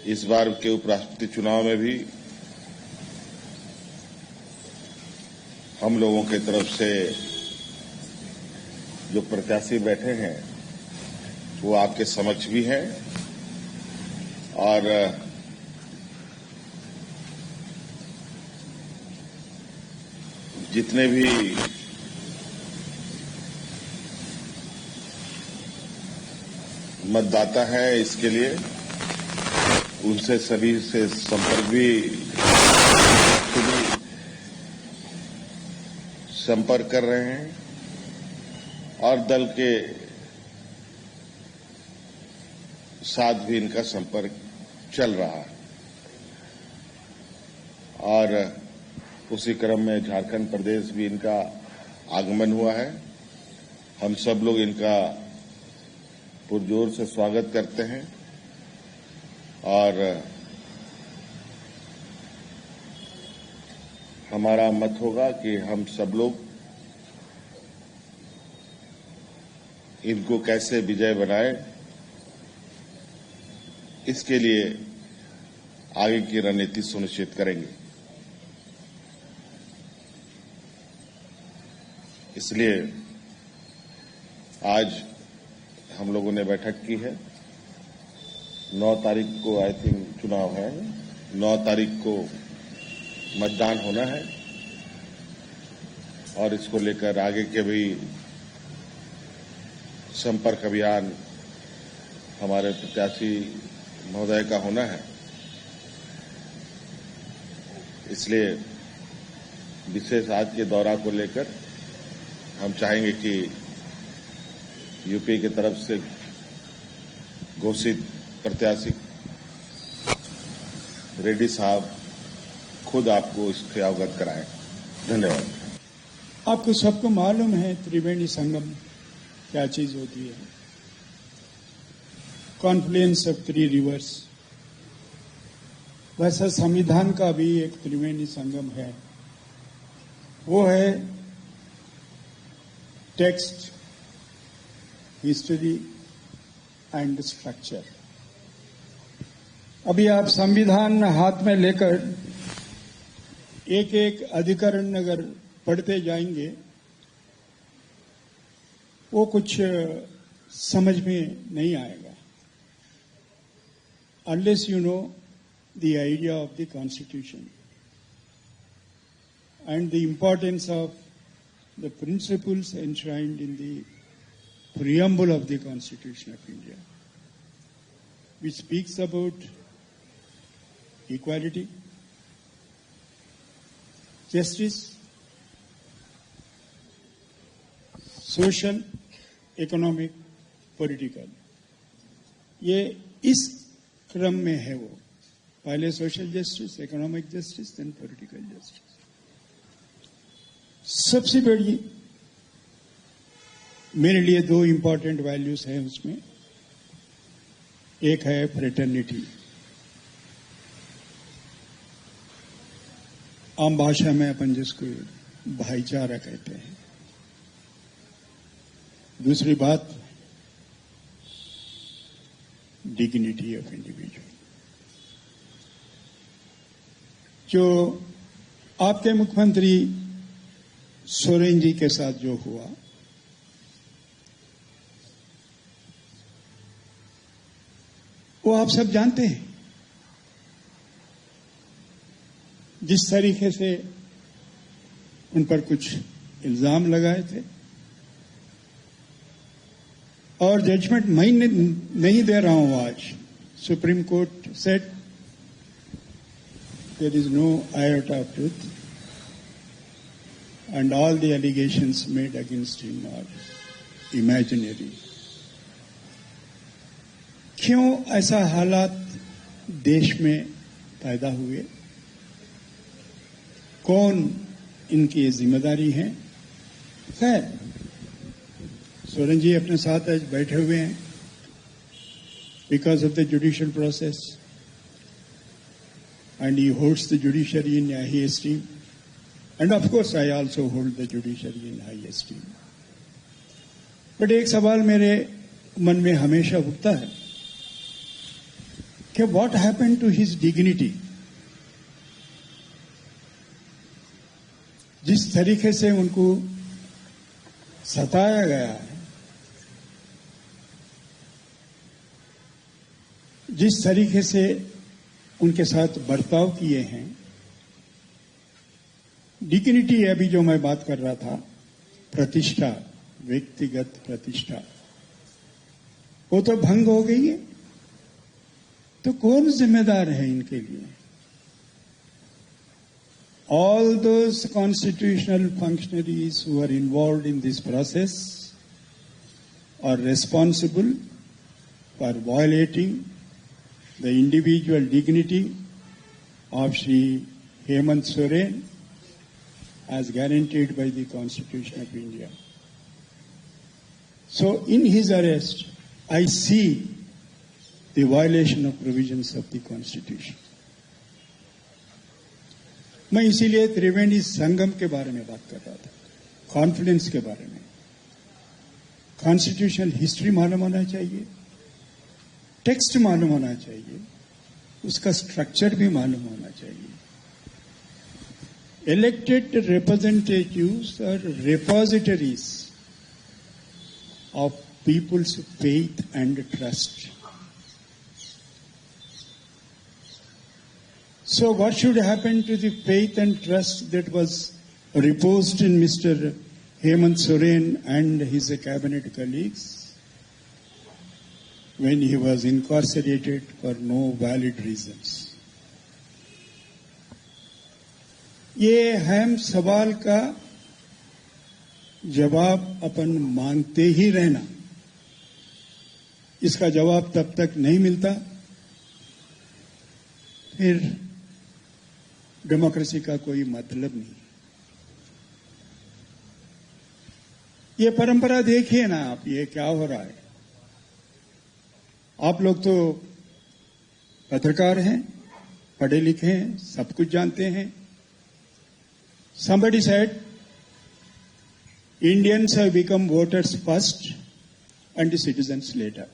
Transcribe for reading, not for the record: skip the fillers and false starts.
इस बार के उपराष्ट्रपति चुनाव में भी हम लोगों की तरफ से जो प्रत्याशी बैठे हैं वो आपके समक्ष भी हैं और जितने भी मतदाता हैं इसके लिए उनसे सभी से संपर्क भी संपर्क कर रहे हैं और दल के साथ भी इनका संपर्क चल रहा है और उसी क्रम में झारखंड प्रदेश भी इनका आगमन हुआ है। हम सब लोग इनका पुरजोर से स्वागत करते हैं और हमारा मत होगा कि हम सब लोग इनको कैसे विजय बनाए, इसके लिए आगे की रणनीति सुनिश्चित करेंगे। इसलिए आज हम लोगों ने बैठक की है। 9 तारीख को आई थिंक चुनाव है, 9 तारीख को मतदान होना है और इसको लेकर आगे के भी संपर्क अभियान हमारे प्रत्याशी महोदय का होना है। इसलिए विशेष आज के दौरा को लेकर हम चाहेंगे कि यूपी की तरफ से घोषित प्रत्याशी रेड्डी साहब खुद आपको इससे अवगत कराएं। धन्यवाद। आपको सबको मालूम है त्रिवेणी संगम क्या चीज होती है। Confluence of 3 reverse. वैसा संविधान का भी एक त्रिवेणी संगम है। वो है टेक्स्ट, हिस्ट्री एंड स्ट्रक्चर। अभी आप संविधान हाथ में लेकर एक एक अधिकरण अगर पढ़ते जाएंगे वो कुछ समझ में नहीं आएगा। Unless you know the idea of the constitution and the importance of the principles enshrined in the preamble of the Constitution of India, which speaks about equality, justice, social, economic, political. ये इस क्रम में है वो। पहले social justice, economic justice, then political justice. सबसे बड़ी मेरे लिए 2 इंपॉर्टेंट वैल्यूज हैं उसमें। एक है फ्रेटर्निटी, आम भाषा में अपन जिसको भाईचारा कहते हैं। दूसरी बात डिग्निटी ऑफ इंडिविजुअल। जो आपके मुख्यमंत्री सोरेन जी के साथ जो हुआ, वो आप सब जानते हैं। जिस तरीके से उन पर कुछ इल्जाम लगाए थे और जजमेंट मैं नहीं दे रहा हूं आज। Supreme Court said there is no iota of truth and all the allegations made against him are imaginary. क्यों ऐसा हालात देश में पैदा हुए, कौन इनकी जिम्मेदारी है? खैर, सोरेन जी अपने साथ आज बैठे हुए हैं because of the judicial process and he holds the judiciary in high esteem and of course I also hold the judiciary in high esteem. But एक सवाल मेरे मन में हमेशा उठता है कि what happened to his dignity. जिस तरीके से उनको सताया गया है, जिस तरीके से उनके साथ बर्ताव किए हैं, डिग्निटी अभी जो मैं बात कर रहा था, प्रतिष्ठा, व्यक्तिगत प्रतिष्ठा, वो तो भंग हो गई है। तो कौन जिम्मेदार है इनके लिए? All those constitutional functionaries who are involved in this process are responsible for violating the individual dignity of Shri Hemant Soren as guaranteed by the Constitution of India. So in his arrest, I see the violation of provisions of the Constitution. मैं इसीलिए त्रिवेणी संगम के बारे में बात कर रहा था, Confluence के बारे में। कॉन्स्टिट्यूशनल हिस्ट्री मालूम होना चाहिए, टेक्स्ट मालूम होना चाहिए, उसका स्ट्रक्चर भी मालूम होना चाहिए। Elected representatives are repositories of people's faith and trust. So what should happen to the faith and trust that was reposed in Mr. Hemant Soren and his cabinet colleagues when he was incarcerated for no valid reasons? ये अहम सवाल का जवाब अपन मांगते ही रहना, इसका जवाब तब तक नहीं मिलता, फिर डेमोक्रेसी का कोई मतलब नहीं। ये परंपरा देखिए ना आप, ये क्या हो रहा है। आप लोग तो पत्रकार हैं, पढ़े लिखे हैं, सब कुछ जानते हैं। Somebody said, Indians have become voters first and citizens later.